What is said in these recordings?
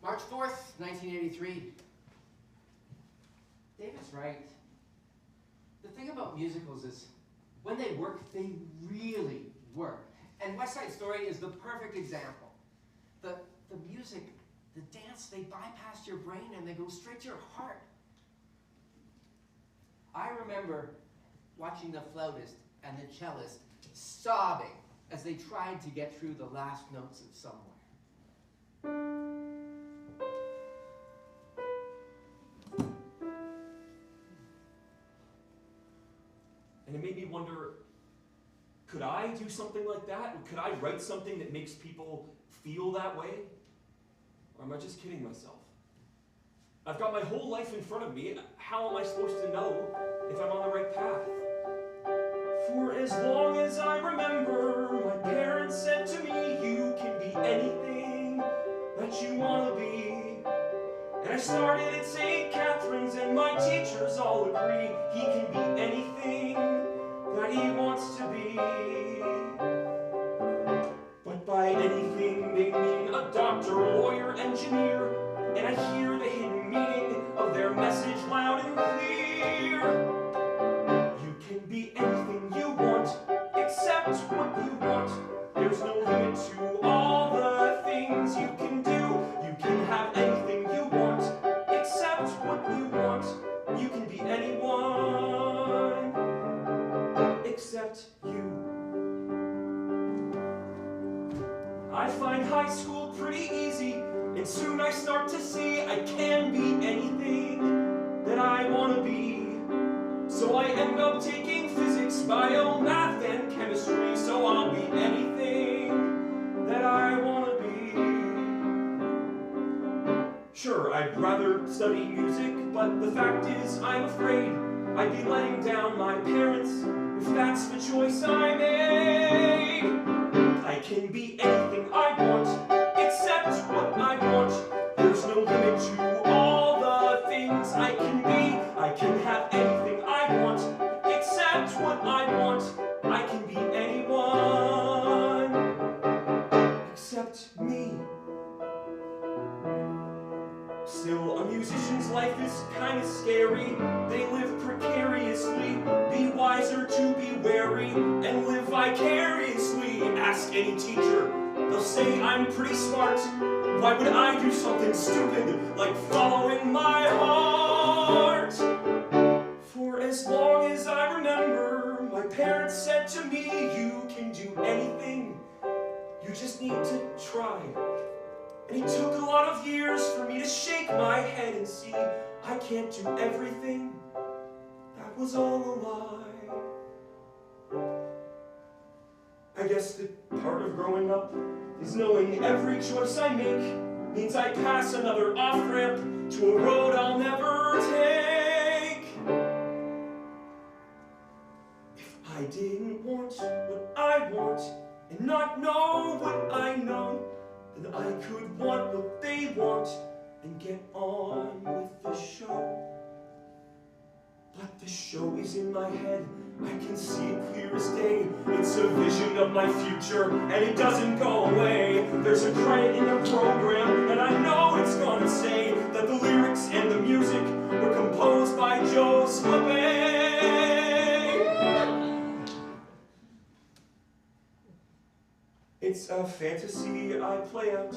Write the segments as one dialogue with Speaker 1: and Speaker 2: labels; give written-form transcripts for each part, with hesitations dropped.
Speaker 1: March 4th, 1983. David's right. The thing about musicals is, when they work, they really work. And West Side Story is the perfect example. The music, the dance, they bypass your brain and they go straight to your heart. I remember watching the flautist and the cellist sobbing as they tried to get through the last notes of Somewhere.
Speaker 2: And it made me wonder, could I do something like that? Could I write something that makes people feel that way? Or am I just kidding myself? I've got my whole life in front of me. How am I supposed to know if I'm on the right path? For as long as I remember, my parents said to me, you can be anything that you want to be. And I started at St. Catherine's and my teachers all agree he can be anything that he wants to be. But by anything they mean a doctor, lawyer, engineer, and I hear the hidden meaning of their message loud and clear. You can be anything you want, except what you want. There's no limit to all the things you can do. You can have anything you want, except what you want. You can be anyone, except you. I find high school pretty easy, and soon I start to see I can be anything that I want to be. So I end up taking physics, bio, math, and chemistry, so I'll be anything that I want to be. Sure, I'd rather study music, but the fact is I'm afraid I'd be letting down my parents if that's the choice I made. I can be anything I want, except what I want. There's no limit to all the things I can be. I can have anything I want, except what I want. I can be anyone, except me. Still, a musician's life is kind of scary. They live precariously. Be wiser to be wary and live vicariously. Ask any teacher, they'll say I'm pretty smart. Why would I do something stupid like following my heart? For as long as I remember, my parents said to me, you can do anything, you just need to try. And it took a lot of years for me to shake my head and see I can't do everything. That was all a lie. I guess that part of growing up is knowing every choice I make means I pass another off-ramp to a road I'll never take. If I didn't want what I want and not know what I know, then I could want what they want and get on with the show. But the show is in my head, I can see it clear as day. It's a vision of my future, and it doesn't go away. There's a credit in the program, and I know it's gonna say that the lyrics and the music were composed by Joe Slabe. It's a fantasy I play out,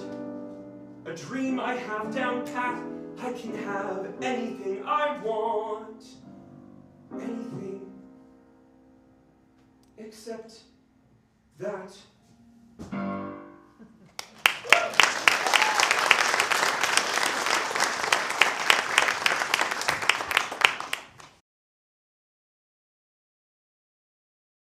Speaker 2: a dream I have down pat. I can have anything I want, anything except that